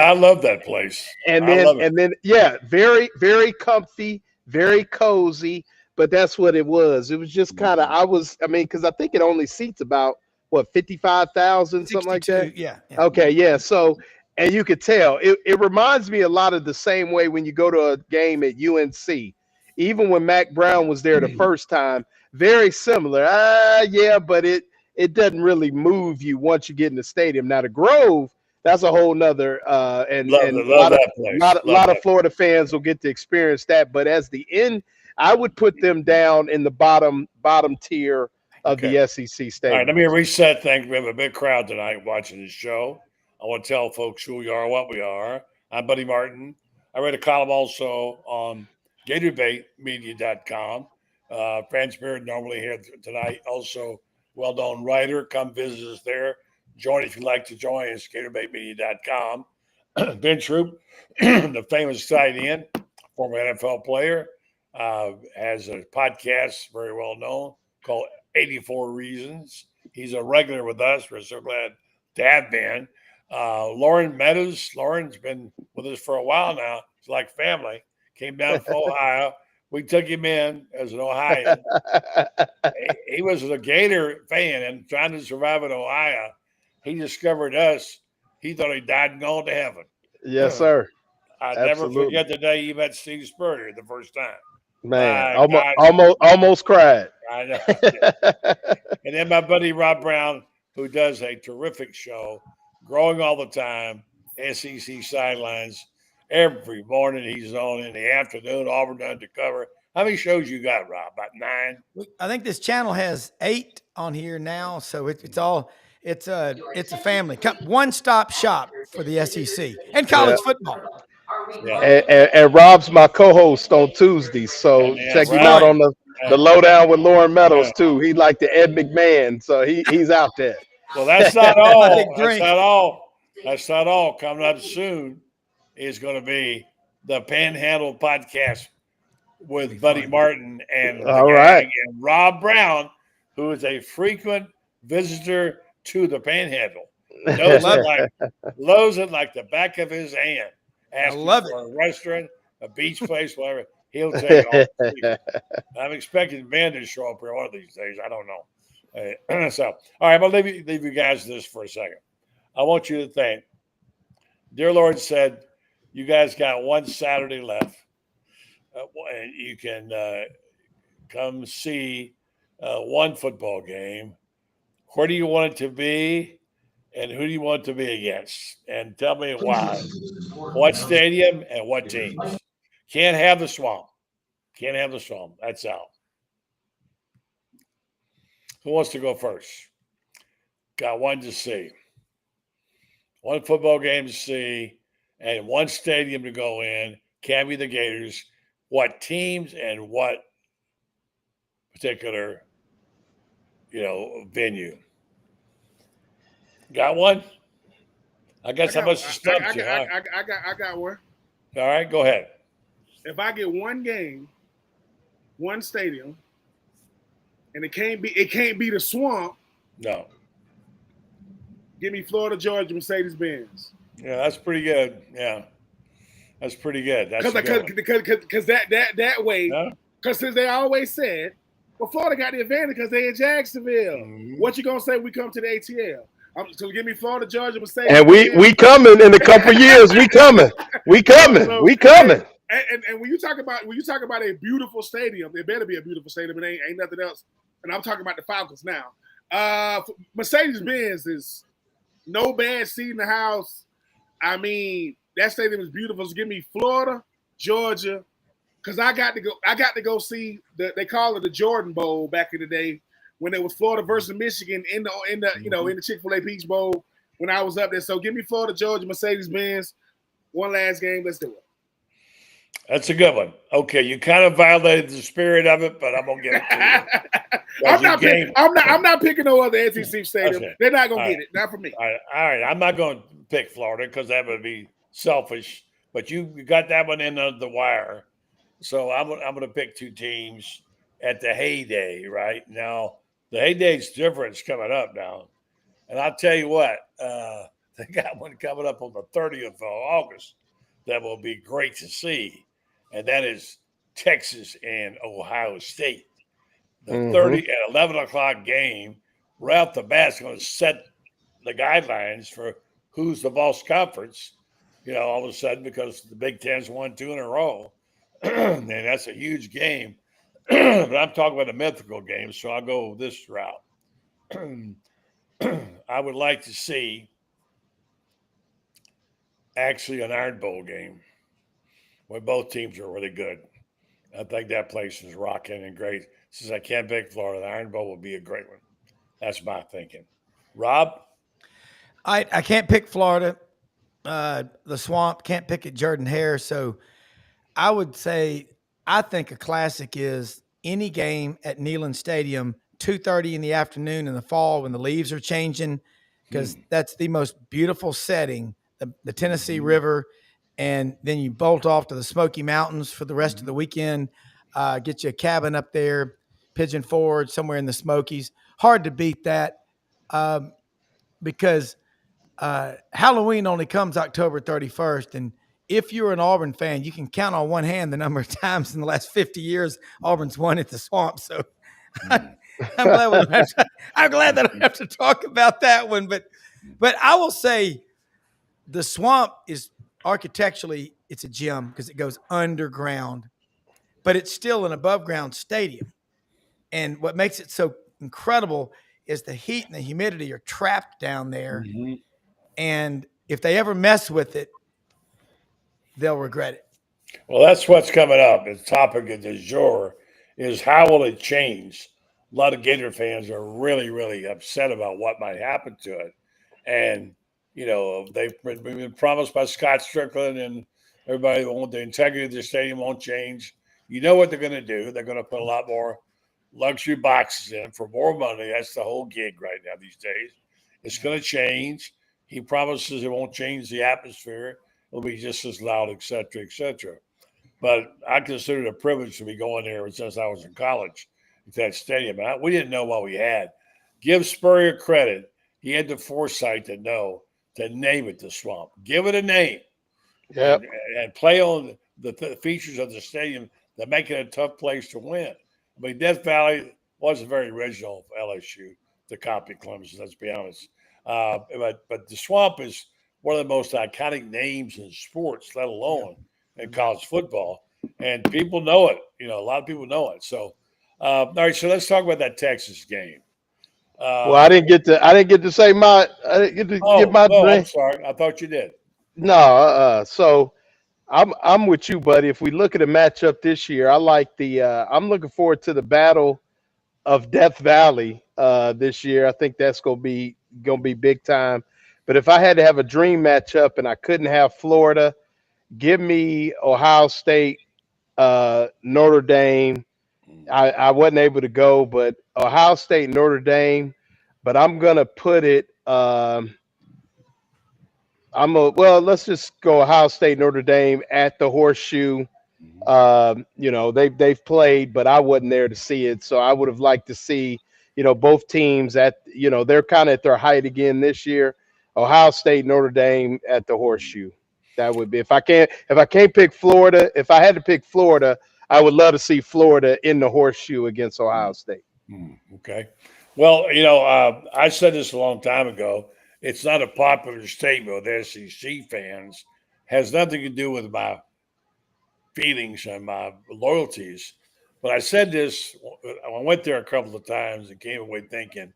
that place.
And then, yeah, very, very comfy, very cozy. But that's what it was. It was just kind of, because I think it only seats about 55,000, something like that.
Yeah.
Okay. Yeah. So, and you could tell it reminds me a lot of the same way when you go to a game at UNC, even when Mac Brown was there the first time, very similar. Yeah, but it doesn't really move you once you get in the stadium. Now the Grove, that's a whole nother, and a lot of Florida fans will get to experience that. But as the end, I would put them down in the bottom tier of the SEC stadium.
All right, let me reset things. We have a big crowd tonight watching this show. I want to tell folks who we are, what we are. I'm Buddy Martin. I read a column also on GatorBaitMedia.com. Franz Beard normally here tonight. Also, well-known writer. Come visit us there. Join if you'd like to join us. GatorBaitMedia.com. Ben Troop, the famous tight end, former NFL player. has a podcast very well known called 84 Reasons. He's a regular with us. We're so glad to have been. Lauren Meadows. Lauren's been with us for a while now. It's like family. Came down from Ohio. We took him in as an Ohioan. He was a Gator fan and trying to survive in Ohio. He discovered us. He thought he died and gone to heaven.
Yes, sir.
I'll never forget the day he met Steve Spurrier the first time.
Man, almost cried.
I know. And then my buddy Rob Brown, who does a terrific show, growing all the time, SEC Sidelines. Every morning he's on in the afternoon, Auburn Undercover. How many shows you got, Rob? About 9?
I think this channel has 8 on here now, so it's a family one-stop shop for the SEC and college football.
Yeah.
And Rob's my co-host on Tuesdays, so check him out on the Lowdown with Lauren Meadows too. He's like the Ed McMahon, so he's out there.
Well, that's not all. That's not all. That's not all. Coming up soon is going to be the Panhandle podcast with Buddy Martin and and Rob Brown, who is a frequent visitor to the Panhandle. Knows it like the back of his hand. Asking for a restaurant, a beach place, whatever. He'll take all. I'm expecting Ben to show up here one of these days. I don't know. So, all right, I'm going to leave you guys this for a second. I want you to think. Dear Lord said, you guys got one Saturday left. And you can come see one football game. Where do you want it to be? And who do you want to be against? And tell me why. What stadium and what teams? Can't have the Swamp. Can't have the Swamp. That's out. Who wants to go first? Got one to see. One football game to see and one stadium to go in. Can't be the Gators. What teams and what particular, venue? Got one? I guess I must have stumped you.
I got one.
All right, go ahead.
If I get one game, one stadium, and it can't be the Swamp.
No.
Give me Florida, Georgia, Mercedes-Benz.
Yeah, that's pretty good. Yeah, that's pretty good. That's
because that way. Because since they always said, well, Florida got the advantage because they in Jacksonville. Mm-hmm. What you gonna say? We come to the ATL. So give me Florida, Georgia, Mercedes.
And we coming in a couple years. We coming.
And when you talk about a beautiful stadium, it better be a beautiful stadium. It ain't nothing else. And I'm talking about the Falcons now. Mercedes-Benz is no bad seat in the house. I mean, that stadium is beautiful. So give me Florida, Georgia, because I got to go see they call it the Jordan Bowl back in the day when it was Florida versus Michigan in the Chick-fil-A Peach Bowl when I was up there. So give me Florida, Georgia, Mercedes-Benz. One last game. Let's do it.
That's a good one. Okay, you kind of violated the spirit of it, but I'm gonna give it to you.
I'm not picking no other SEC stadium. Okay. They're not gonna get it. Not for me.
All right. I'm not gonna pick Florida because that would be selfish. But you got that one in under the wire. So I'm gonna pick two teams at the heyday. Right now, the heyday's different. It's coming up now, and I'll tell you what. They got one coming up on the 30th of August. That will be great to see. And that is Texas and Ohio State. The 30 at 11 o'clock game, right off the bat, is going to set the guidelines for who's the boss conference, all of a sudden, because the Big Ten's won 2 in a row. And that's a huge game. But I'm talking about a mythical game, so I'll go this route. I would like to see actually an Iron Bowl game where both teams are really good. I think that place is rocking and great. Since I can't pick Florida, the Iron Bowl would be a great one. That's my thinking. Rob?
I can't pick Florida. The Swamp, can't pick it Jordan-Hare. So I would say I think a classic is any game at Neyland Stadium, 2:30 in the afternoon in the fall when the leaves are changing, because that's the most beautiful setting, the Tennessee River, and then you bolt off to the Smoky Mountains for the rest of the weekend. Get you a cabin up there, Pigeon Forge, somewhere in the Smokies. Hard to beat that because Halloween only comes October 31st. And if you're an Auburn fan, you can count on one hand the number of times in the last 50 years Auburn's won at the Swamp. So I'm glad we don't have to, I'm glad that I don't have to talk about that one. But I will say the Swamp is architecturally, it's a gem because it goes underground, but it's still an above ground stadium. And what makes it so incredible is the heat and the humidity are trapped down there.
Mm-hmm.
And if they ever mess with it, they'll regret it.
Well, that's what's coming up. The topic of du jour is how will it change? A lot of Gator fans are really, really upset about what might happen to it. And, you know, they've been promised by Scott Strickland and everybody won't, the integrity of the stadium won't change. You know what they're going to do. They're going to put a lot more luxury boxes in for more money. That's the whole gig right now these days. It's going to change. He promises it won't change the atmosphere. It'll be just as loud, et cetera, et cetera. But I consider it a privilege to be going there since I was in college at that stadium. And we didn't know what we had. Give Spurrier credit. He had the foresight to know to name it the Swamp. Give it a name.
Yep.
And play on the features of the stadium that make it a tough place to win. I mean, Death Valley wasn't very original for LSU to copy Clemson, let's be honest. But the Swamp is one of the most iconic names in sports, let alone in college football. And people know it. You know, a lot of people know it. So, all right, so let's talk about that Texas game.
Well, I didn't get to say my. I didn't get to give my
no,
drink.
I'm sorry. I thought you did.
No, so I'm with you, buddy. If we look at a matchup this year, I like the. I'm looking forward to the battle of Death Valley this year. I think that's gonna be big time. But if I had to have a dream matchup and I couldn't have Florida, give me Ohio State, Notre Dame. I wasn't able to go, but Ohio State, Notre Dame. But I'm gonna put it. Let's just go Ohio State, Notre Dame at the Horseshoe. You know, they've played, but I wasn't there to see it. So I would have liked to see, you know, both teams at, you know, they're kind of at their height again this year. Ohio State, Notre Dame at the Horseshoe. That would be if I can't pick Florida. If I had to pick Florida, I would love to see Florida in the Horseshoe against Ohio State.
Okay. Well, you know, I said this a long time ago. It's not a popular statement with SEC fans. Has nothing to do with my feelings and my loyalties. But I said this, I went there a couple of times and came away thinking,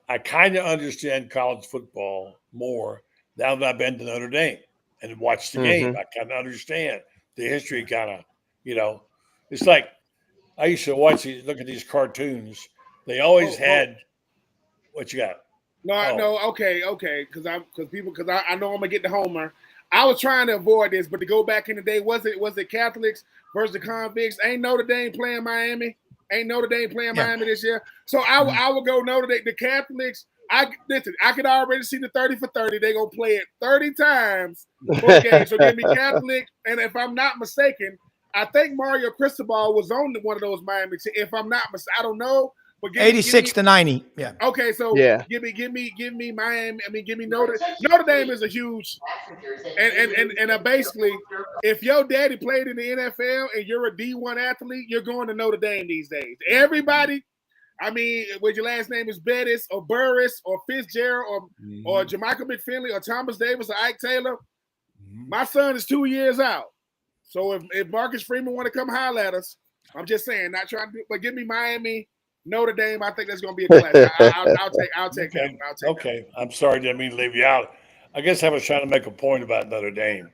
I kind of understand college football more now that I've been to Notre Dame and watched the game. I kind of understand the history kind of, you know. It's like I used to look at these cartoons. They always had what you got?
No, okay, because I know I'm gonna get the homer. I was trying to avoid this, but to go back in the day, was it Catholics versus the convicts? Ain't Notre Dame playing Miami? Miami this year? So I would go Notre Dame. The Catholics, I could already see the 30 for 30. They're gonna play it 30 times per game. So give me Catholic, and if I'm not mistaken, I think Mario Cristobal was on one of those Miami. If I'm not mistaken, I don't know. But
86 to 90. Yeah.
Okay, so give me Miami. I mean, give me Notre Dame is a huge, and basically, if your daddy played in the NFL and you're a D1 athlete, you're going to Notre Dame these days. Everybody, I mean, whether your last name is Bettis or Burris or Fitzgerald or Jermichael McFinley or Thomas Davis or Ike Taylor, my son is 2 years out. So if Marcus Freeman want to come holler at us, I'm just saying, not trying to, but give me Miami. Notre Dame, I think that's going to be a classic. I'll take that.
Okay. I'm sorry, I didn't mean to leave you out. I guess I was trying to make a point about Notre Dame.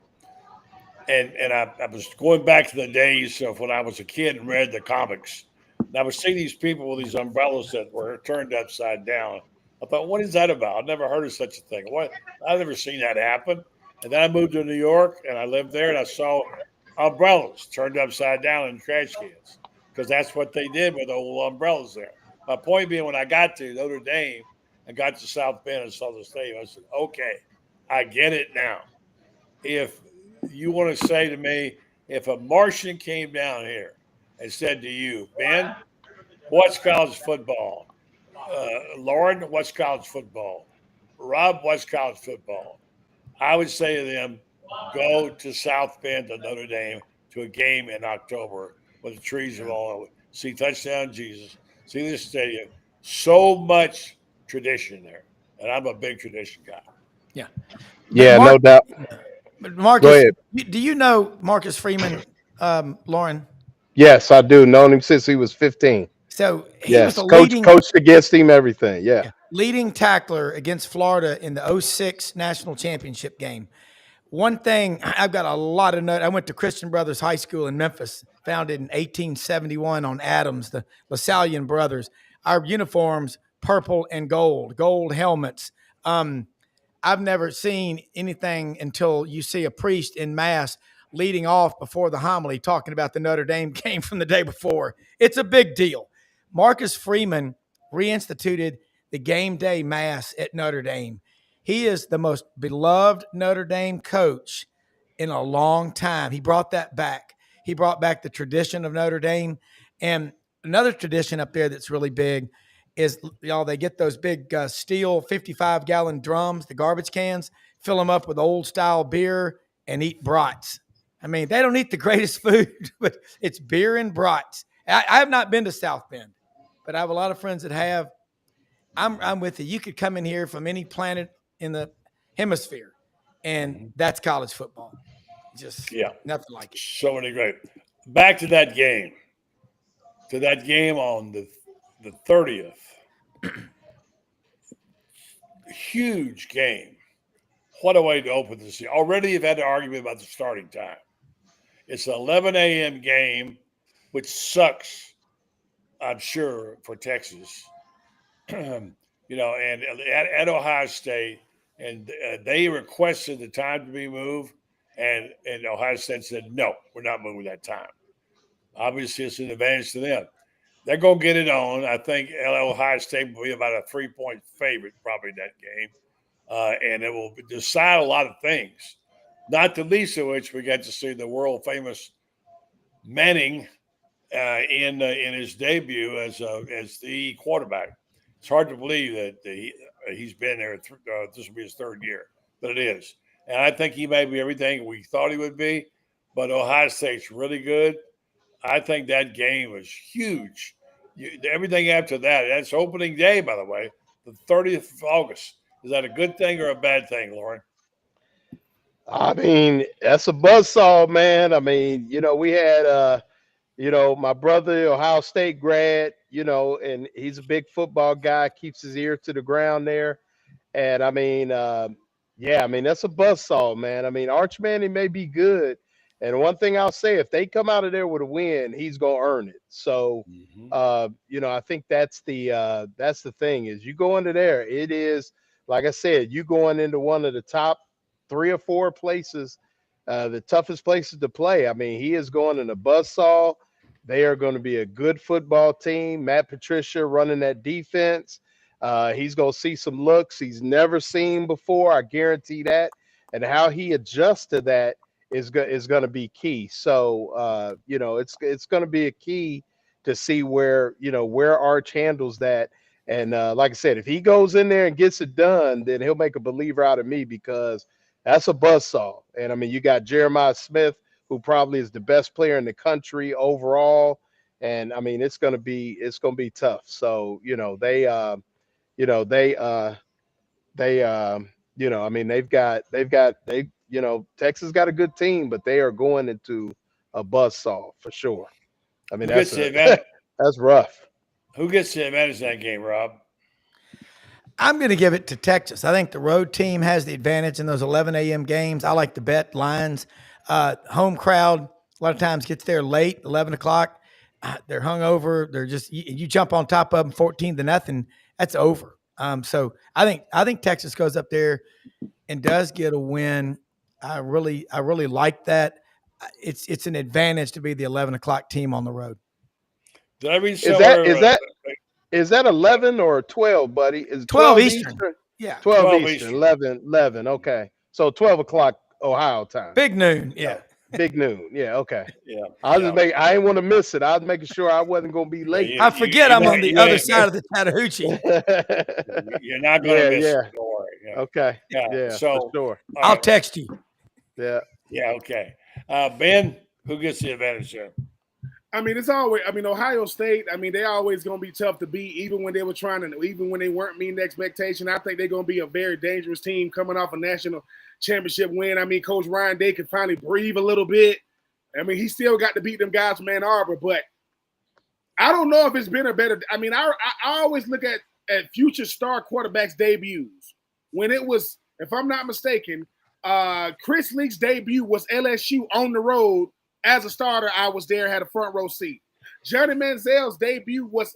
And I was going back to the days of when I was a kid and read the comics. And I was seeing these people with these umbrellas that were turned upside down. I thought, what is that about? I've never heard of such a thing. I've never seen that happen. And then I moved to New York, and I lived there, and I saw umbrellas turned upside down in trash cans. Because that's what they did with the old umbrellas there. My point being, when I got to Notre Dame and got to South Bend and saw the stadium, I said, okay, I get it now. If you want to say to me, if a Martian came down here and said to you, Ben, what's college football? Lauren, what's college football? Rob, what's college football? I would say to them, go to South Bend to Notre Dame to a game in October when the trees are all over. See Touchdown Jesus, see this stadium. So much tradition there. And I'm a big tradition guy.
Yeah.
Yeah, no doubt.
But Marcus,
Go ahead.
do you know Marcus Freeman, Lauren?
Yes, I do. Known him since he was 15.
So he was
Yes,
the leading
coached against him, everything. Yeah.
leading tackler against Florida in the 06 national championship game. One thing, I've got a lot of notes. I went to Christian Brothers High School in Memphis, founded in 1871 on Adams, the LaSallian brothers. Our uniforms, purple and gold helmets. I've never seen anything until you see a priest in mass leading off before the homily talking about the Notre Dame game from the day before. It's a big deal. Marcus Freeman reinstituted the game day mass at Notre Dame. He is the most beloved Notre Dame coach in a long time. He brought that back. He brought back the tradition of Notre Dame. And another tradition up there that's really big is, they get those big steel 55-gallon drums, the garbage cans, fill them up with old style beer and eat brats. I mean, they don't eat the greatest food, but it's beer and brats. I have not been to South Bend, but I have a lot of friends that have. I'm with you. You could come in here from any planet in the hemisphere, and that's college football. Just nothing like it.
So many great. Back to that game. On the 30th. Huge game. What a way to open the season. Already you've had an argument about the starting time. It's an 11 a.m. game, which sucks, I'm sure, for Texas. And at Ohio State, and they requested the time to be moved, and Ohio State said, no, we're not moving that time. Obviously, it's an advantage to them. They're going to get it on. I think Ohio State will be about a 3-point favorite probably in that game. And it will decide a lot of things, not the least of which we got to see the world-famous Manning in his debut as the quarterback. It's hard to believe that he's been there. This will be his third year, but it is. And I think he may be everything we thought he would be, but Ohio State's really good. I think that game was huge. Everything after that's opening day, by the way, the 30th of August. Is that a good thing or a bad thing, Lauren?
I mean, that's a buzzsaw, man. I mean, we had, my brother, Ohio State grad, and he's a big football guy, keeps his ear to the ground there. And I mean, that's a buzzsaw, man. I mean, Arch Manning may be good. And one thing I'll say, if they come out of there with a win, he's going to earn it. So, I think that's the thing is you go into there. It is, like I said, you going into one of the top 3 or 4 places, the toughest places to play. I mean, he is going in a buzzsaw. They are going to be a good football team. Matt Patricia running that defense. He's going to see some looks he's never seen before. I guarantee that. And how he adjusts to that is going to be key. So, it's going to be a key to see where Arch handles that. And like I said, if he goes in there and gets it done, then he'll make a believer out of me because that's a buzzsaw. And I mean, you got Jeremiah Smith, who probably is the best player in the country overall. And I mean, it's going to be tough. So, Texas got a good team, but they are going into a buzzsaw for sure. I mean, that's rough.
Who gets the advantage in that game, Rob?
I'm going to give it to Texas. I think the road team has the advantage in those 11 a.m. games. I like to bet lines. Home crowd a lot of times gets there late, 11 o'clock. They're hungover. They're just you jump on top of them 14-0. That's over. So I think Texas goes up there and does get a win. I really like that. It's an advantage to be the 11 o'clock team on the road.
Did I read
is that 11 or 12, buddy? Is
12 Eastern? Yeah,
12 Eastern. 11. Okay, so 12 o'clock Ohio time.
Big noon. Yeah.
Big noon. Yeah. Okay.
Yeah.
I didn't want to miss it. I was making sure I wasn't going to be late.
Yeah,
I forget I'm on the other side of the Chattahoochee.
You're not going to miss
yeah.
it. Don't worry. Yeah.
Okay.
Yeah.
Yeah.
So
for sure.
I'll text you.
Yeah.
Yeah. Okay. Ben, who gets the advantage there?
I mean, it's always. I mean, Ohio State. I mean, they're always going to be tough to beat, even when they were even when they weren't meeting expectation. I think they're going to be a very dangerous team coming off a national championship win. I mean, Coach Ryan Day can finally breathe a little bit. I mean, he still got to beat them guys from Ann Arbor, but I don't know if it's been a better. I mean, I always look at future star quarterbacks' debuts. When it was, if I'm not mistaken, Chris Leak's debut was LSU on the road. As a starter, I was there, had a front row seat. Johnny Manziel's debut was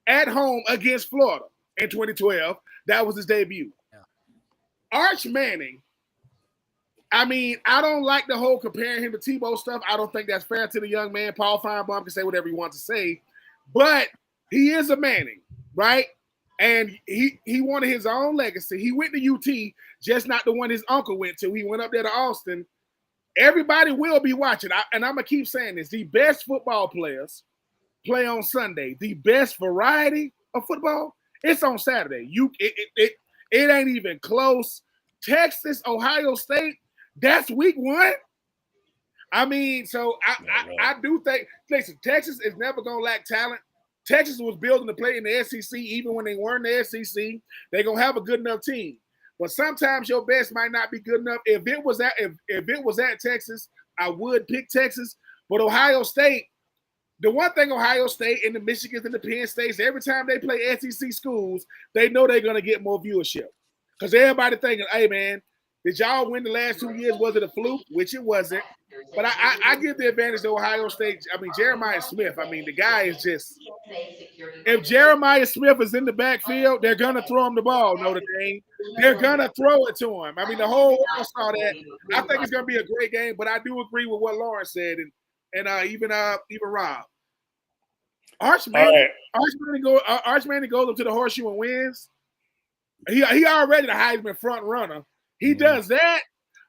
at home against Florida in 2012. That was his debut. Yeah. Arch Manning, I mean, I don't like the whole comparing him to Tebow stuff. I don't think that's fair to the young man. Paul Feinbaum can say whatever he wants to say, but he is a Manning, right? And he wanted his own legacy. He went to UT, just not the one his uncle went to. He went up there to Austin. Everybody will be watching, and I'm going to keep saying this. The best football players play on Sunday. The best variety of football, it's on Saturday. It ain't even close. Texas, Ohio State, that's week 1. I mean, so I do think, listen, Texas is never going to lack talent. Texas was building to play in the SEC even when they weren't in the SEC. They're going to have a good enough team. But sometimes your best might not be good enough. If it was at Texas, I would pick Texas. But Ohio State, the one thing Ohio State and the Michigans and the Penn States, every time they play SEC schools, they know they're going to get more viewership. Because everybody thinking, hey, man, did y'all win the last 2 years? Was it a fluke? Which it wasn't. But I give the advantage to Ohio State. I mean, Jeremiah Smith, I mean, the guy is just – if Jeremiah Smith is in the backfield, they're going to throw him the ball, Notre Dame. They're going to throw it to him. I mean, the whole world saw that. I think it's going to be a great game, but I do agree with what Lauren said and even Rob. Arch Manning goes up to the horseshoe and wins. He already the Heisman front runner. He does that.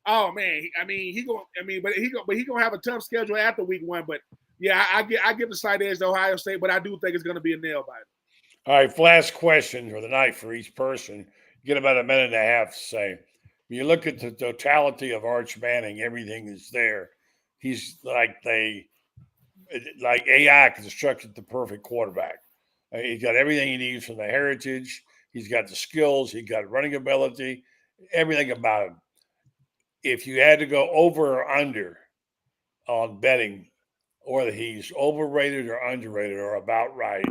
Oh man, I mean, but he gonna have a tough schedule after week 1. But yeah, I give the slight edge to Ohio State, but I do think it's gonna be a nail biter.
All right, last question for the night for each person. You get about a minute and a half to say. When you look at the totality of Arch Manning, everything is there. He's like AI constructed the perfect quarterback. He's got everything he needs from the heritage. He's got the skills. He's got running ability. Everything about him. If you had to go over or under on betting, whether he's overrated or underrated or about right,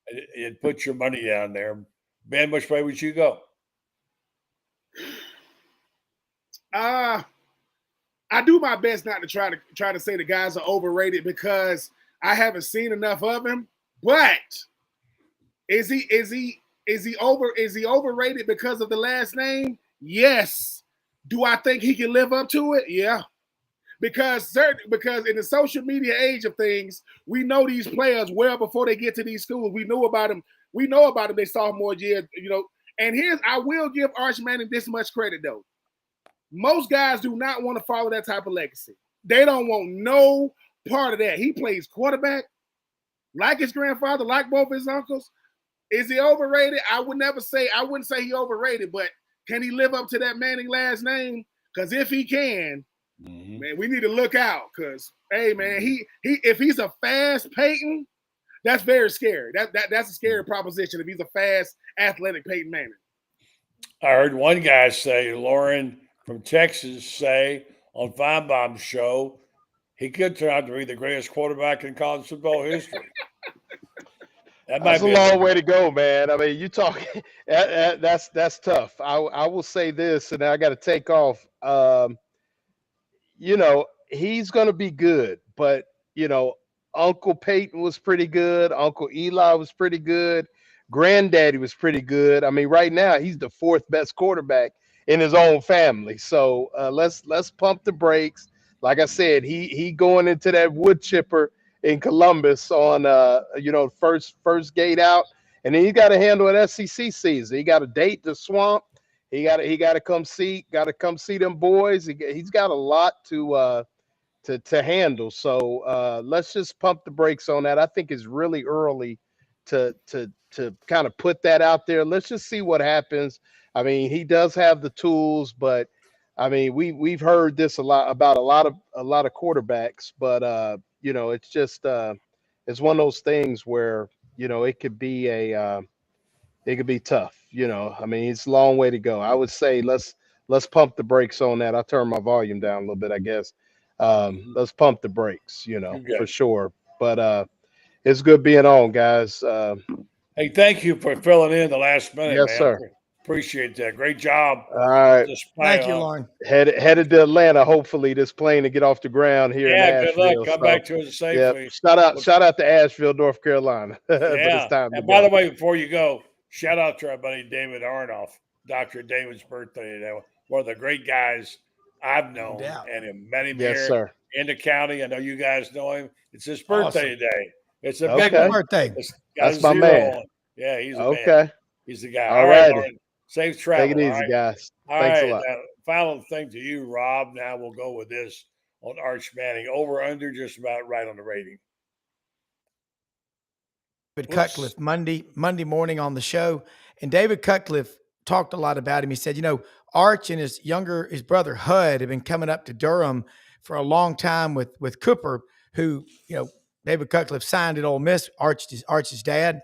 it put your money down there. Ben, which way would you go?
I do my best not to try to say the guys are overrated because I haven't seen enough of him. But is he overrated because of the last name? Yes. Do I think he can live up to it? Yeah. Because in the social media age of things, we know these players well before they get to these schools. We know about them. We know about them their sophomore year, And I will give Arch Manning this much credit, though. Most guys do not want to follow that type of legacy. They don't want no part of that. He plays quarterback like his grandfather, like both his uncles. Is he overrated? I wouldn't say he overrated, but can he live up to that Manning last name? Because if he can, man, we need to look out. Because hey, man, if he's a fast Peyton, that's very scary. That's a scary proposition if he's a fast, athletic Peyton Manning.
I heard one guy say, Lauren from Texas say on Feinbaum's show, he could turn out to be the greatest quarterback in college football history.
That's a long way to go, man. I mean, you talk that's tough. I will say this, and I got to take off. He's going to be good, but Uncle Peyton was pretty good. Uncle Eli was pretty good. Granddaddy was pretty good. I mean, right now he's the 4th best quarterback in his own family. So let's pump the brakes. Like I said, he going into that wood chipper in Columbus on first gate out, and then he got to handle an SEC season. He got to date the swamp. He got to come see them boys. He's got a lot to to handle. So let's just pump the brakes on that. I think it's really early to kind of put that out there. Let's just see what happens. I mean, he does have the tools, but I mean, we've heard this a lot about a lot of quarterbacks, but you know, it's just it's one of those things where, you know, it could be tough. You know, I mean, it's a long way to go. I would say let's pump the brakes on that. I'll turn my volume down a little bit, I guess. Let's pump the brakes, you know, for sure. But it's good being on, guys.
Hey, thank you for filling in the last minute,
yes,
man.
sir.
Appreciate that. Great job.
All right.
Thank you, Lauren.
Headed to Atlanta, hopefully, this plane to get off the ground here in Asheville.
Good luck. Come back to us safely.
Yeah. Shout out to Asheville, North Carolina. But it's time to
by
go.
the way, before you go, shout out to our buddy David Arnoff. Dr. David's birthday today. One of the great guys I've known and met him here in the county. I know you guys know him. It's his birthday today. It's a big
birthday.
That's my man.
Yeah, he's a
okay.
man. He's the guy.
All right,
Lauren. Safe travel.
Take it easy, guys.
Thanks
a lot.
Final thing to you, Rob. Now we'll go with this on Arch Manning. Over under just about right on the rating.
David Cutcliffe Monday morning on the show, and David Cutcliffe talked a lot about him. He said, you know, Arch and his brother Hud have been coming up to Durham for a long time with Cooper, who, you know, David Cutcliffe signed at Ole Miss, Arch's dad.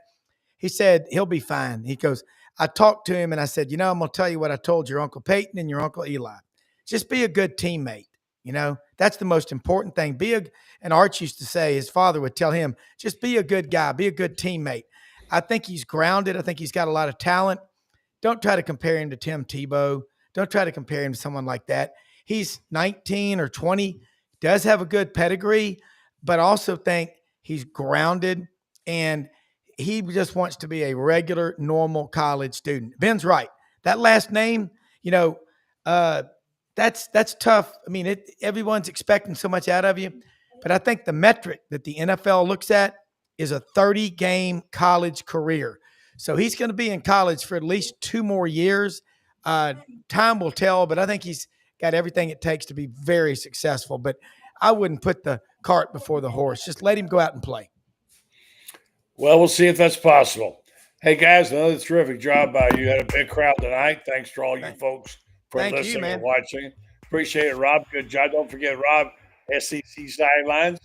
He said he'll be fine. He goes, I talked to him and I said, you know, I'm going to tell you what I told your Uncle Peyton and your Uncle Eli. Just be a good teammate. You know, that's the most important thing. And Arch used to say, his father would tell him, just be a good guy, be a good teammate. I think he's grounded. I think he's got a lot of talent. Don't try to compare him to Tim Tebow. Don't try to compare him to someone like that. He's 19 or 20, does have a good pedigree, but also think he's grounded and he just wants to be a regular, normal college student. Ben's right. That last name, you know, that's tough. I mean, everyone's expecting so much out of you, but I think the metric that the NFL looks at is a 30-game college career. So he's going to be in college for at least 2 more years. Time will tell, but I think he's got everything it takes to be very successful. But I wouldn't put the cart before the horse. Just let him go out and play.
Well, we'll see if that's possible. Hey, guys, another terrific job by you. Had a big crowd tonight. Thanks to all you folks for listening and watching. Appreciate it, Rob. Good job. Don't forget, Rob, SEC Sidelines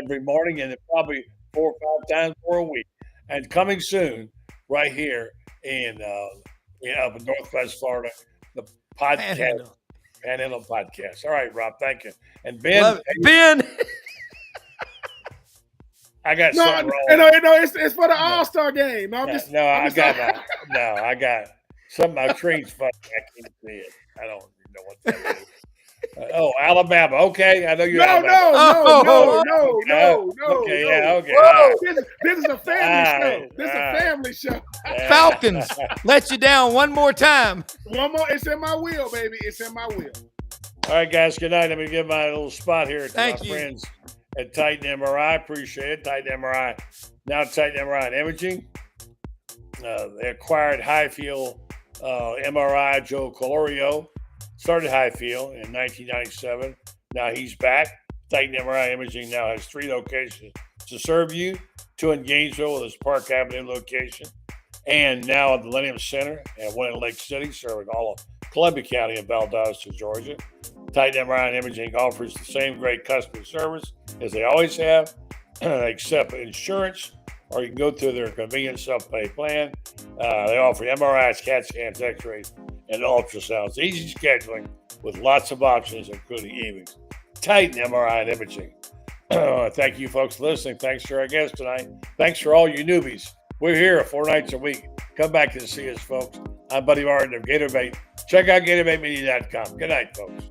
every morning and probably 4 or 5 times for a week. And coming soon, right here in up in Northwest Florida, the podcast, Panhandle Podcast. All right, Rob, thank you. And Ben. I got something wrong.
No, it's for the All-Star game.
I got some of my screen's funny. I can't see it. I don't even know what that is. Alabama. Okay, I know you're Alabama.
No.
Okay, yeah, okay.
This is a family show. This is a family show.
Falcons let you down one more time.
One more. It's in my wheel, baby. It's in my wheel.
All right, guys. Good night. Let me give my little spot here to my friends at Titan MRI. Appreciate it. Titan MRI. Now Titan MRI and Imaging. They acquired Highfield MRI, Joe Colorio. Started Highfield in 1997. Now he's back. Titan MRI Imaging now has 3 locations to serve you. 2 in Gainesville with his Park Avenue location. And now at the Millennium Center and 1 in Lake City, serving all of Columbia County and Valdosta, Georgia. Titan MRI and Imaging offers the same great customer service as they always have. They accept insurance, or you can go through their convenient self-pay plan. They offer MRIs, CAT scans, X-rays, and ultrasounds. Easy scheduling with lots of options, including evenings. Titan MRI and Imaging. Thank you, folks, for listening. Thanks to our guests tonight. Thanks for all you newbies. We're here 4 nights a week. Come back and see us, folks. I'm Buddy Martin of Gator Bait. Check out GatorBaitMedia.com. Good night, folks.